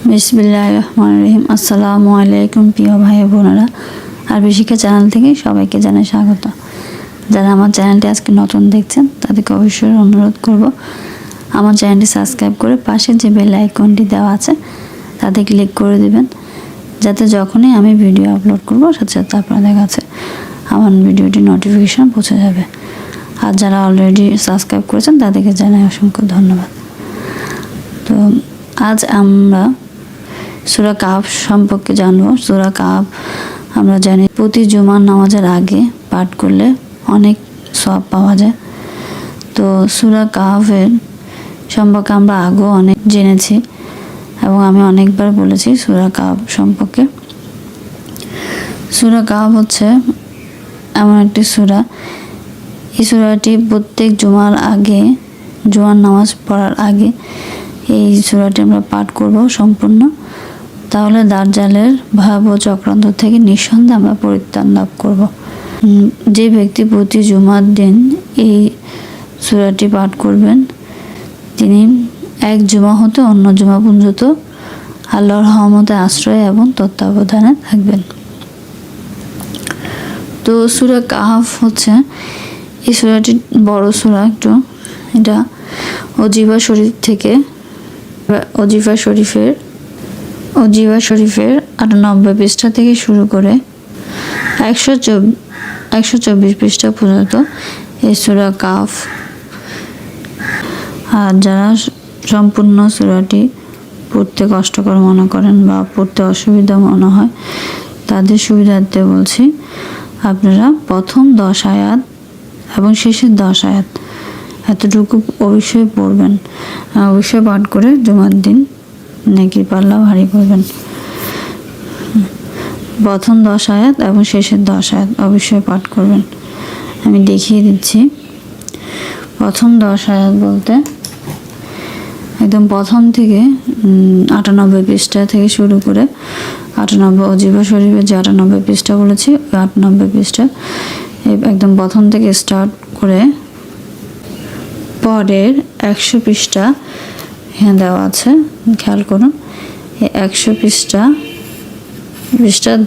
বিসমিল্লাহির রহমানির রহিম। আসসালামু আলাইকুম প্রিয় ভাই বোনেরা, আরবি শিক্ষা চ্যানেল থেকে সবাইকে জানাই স্বাগত। যারা আমার চ্যানেলটি আজকে নতুন দেখছেন তাদেরকে অবশ্যই অনুরোধ করব আমার চ্যানেলটি সাবস্ক্রাইব করে পাশে যে বেল আইকনটি দেওয়া আছে তাতে ক্লিক করে দিবেন, যাতে যখনই আমি ভিডিও আপলোড করব সাথে সাথে আপনাদের কাছে আমার ভিডিওটি নোটিফিকেশান পৌঁছে যাবে। আর যারা অলরেডি সাবস্ক্রাইব করেছেন তাদেরকে জানাই অসংখ্য ধন্যবাদ। তো আজ আমরা সূরা কাহফ সম্পর্কে জানব। সূরা কাহফ আমরা জানি প্রতি জুমার নামাজের আগে পাঠ করলে অনেক সওয়াব পাওয়া যায়। তো সূরা কাহফের সম্পর্কে আমরা আগেও অনেক জেনেছি এবং আমি অনেকবার বলেছি সূরা কাহফ সম্পর্কে। সূরা কাহফ হচ্ছে এমন একটি সূরা, এই সূরাটি প্রত্যেক জুমার নামাজ পড়ার আগে এই সূরাটি আমরা পাঠ করব সম্পূর্ণ। তাহলে দাজ্জালের ভয়াবহ চক্রান্ত থেকে নিঃসন্দেহে আমরা পরিত্রাণ লাভ করব। যে ব্যক্তি প্রতি জুমার দিন এই সূরাটি পাঠ করবেন তিনি এক জুমা হতে অন্য জুমা পর্যন্ত আল্লাহর রহমতে আশ্রয় এবং তত্ত্বাবধানে থাকবেন। তো সূরা কাহফ হচ্ছে এই সূরাটি বড় সূরা একটু। এটা অজিফা শরীফ থেকে অজিফা শরীফের 98 পৃষ্ঠা থেকে শুরু করে 124 পৃষ্ঠা পর্যন্ত এই সূরা কাহফ। আর যারা সম্পূর্ণ সূরাটি পড়তে কষ্টকর মনে করেন বা পড়তে অসুবিধা মনে হয় তাদের সুবিধার্থে বলছি, আপনারা প্রথম 10 আয়াত এবং শেষের 10 আয়াত এতটুকু অবশ্যই পড়বেন। অবশ্যই পাঠ করে জুমার দিন নেকির পাল্লা ভারী করবেন। প্রথম 10 আয়াত এবং শেষের 10 আয়াত অবশ্যই পাঠ করবেন। আমি দেখিয়ে দিচ্ছি। প্রথম 10 আয়াত বলতে একদম প্রথম থেকে 98 পৃষ্ঠা থেকে শুরু করে 98 অজিফা শরীফের যে 98 পৃষ্ঠা বলেছি ওই 98 পৃষ্ঠা একদম প্রথম থেকে স্টার্ট করে পরের 100 পৃষ্ঠা এখানে দেওয়া আছে, খেয়াল করুন। এই 100 পৃষ্ঠা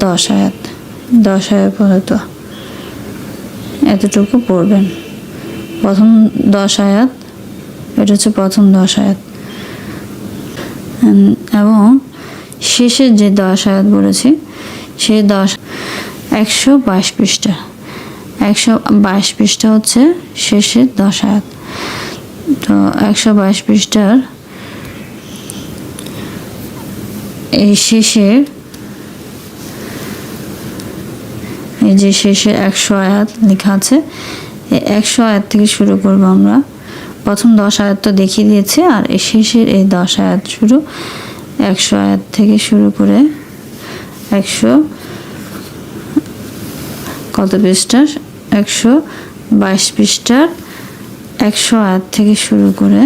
10 আয়াত পর্যন্ত এতটুকু পড়বেন। প্রথম 10 আয়াত, এটা হচ্ছে প্রথম 10 আয়াত। এবং শেষের যে 10 আয়াত বলেছি সেই 122 পৃষ্ঠা 122 পৃষ্ঠা হচ্ছে শেষের 10 আয়াত। তো 122 পৃষ্ঠার এই শেষের এই যে শেষের 100 আয়াত লেখা আছে, এই 100 আয়াত থেকে শুরু করব আমরা। প্রথম 10 আয়াত তো দেখিয়ে দিয়েছে, আর এই শেষের এই 10 আয়াত শুরু 100 আয়াত থেকে শুরু করে 100 কত পৃষ্ঠার 122 পৃষ্ঠার 100 আয়াত থেকে শুরু করে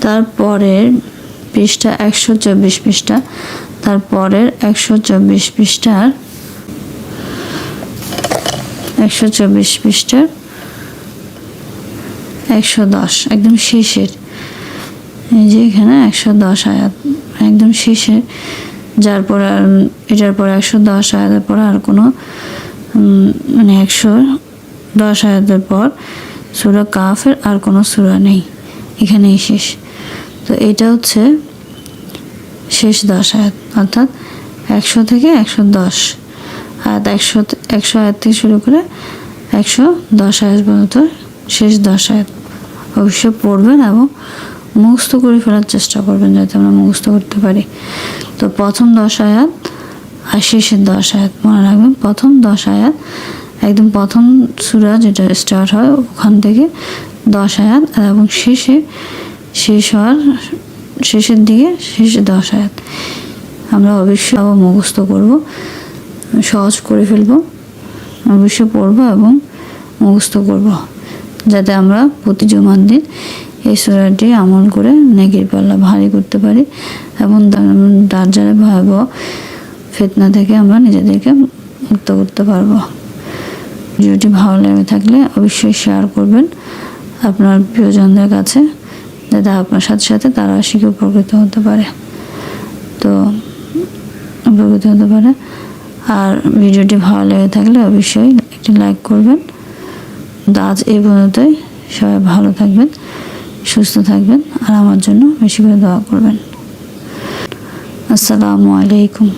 তারপরের পৃষ্ঠা 124 পৃষ্ঠা, তারপরের 124 পৃষ্ঠার 110 একদম শেষের, এই যে এখানে 110 আয়াত একদম শেষের, যার পর আর এটার পর 110 আয়াতের পর আর কোনো 110 আয়াতের পর সূরা কাহফের আর কোনো সূরা নেই, এখানেই শেষ। তো এটা হচ্ছে শেষ 10 আয়াত, অর্থাৎ 100 থেকে 110 আয়াত, 100 আয়াত থেকে শুরু করে 110 আয়াত পর্যন্ত শেষ 10 আয়াত অবশ্যই পড়বেন এবং মুখস্থ করে ফেলার চেষ্টা করবেন যাতে আমরা মুখস্থ করতে পারি। তো প্রথম 10 আয়াত আর শেষের 10 আয়াত মনে রাখবেন। প্রথম 10 আয়াত একদম প্রথম সূরা যেটা স্টার্ট হয় ওখান থেকে 10 আয়াত এবং শেষের দিকে শেষে 10 আয়াত আমরা অবশ্যই মুখস্থ করব, সহজ করে ফেলব, অবশ্যই পড়ব এবং মুখস্থ করব যাতে আমরা প্রতি জুমার দিন এই সূরাটি আমল করে নেকির পাল্লা ভারী করতে পারি এবং দাজ্জালের ভয়াবহ ফিতনা থেকে আমরা নিজেদেরকে মুক্ত করতে পারবো। ভিডিওটি ভালো লেগে থাকলে অবশ্যই শেয়ার করবেন আপনার প্রিয়জনদের কাছে, যাতে আপনার সাথে সাথে তারা শিখে উপকৃত হতে পারে। তো উপকৃত হতে পারে। আর ভিডিওটি ভালো লেগে থাকলে অবশ্যই একটি লাইক করবেন। তো আজ এই পর্যন্তই। সবাই ভালো থাকবেন, সুস্থ থাকবেন, আর আমার জন্য বেশি করে দোয়া করবেন। আসসালামু আলাইকুম।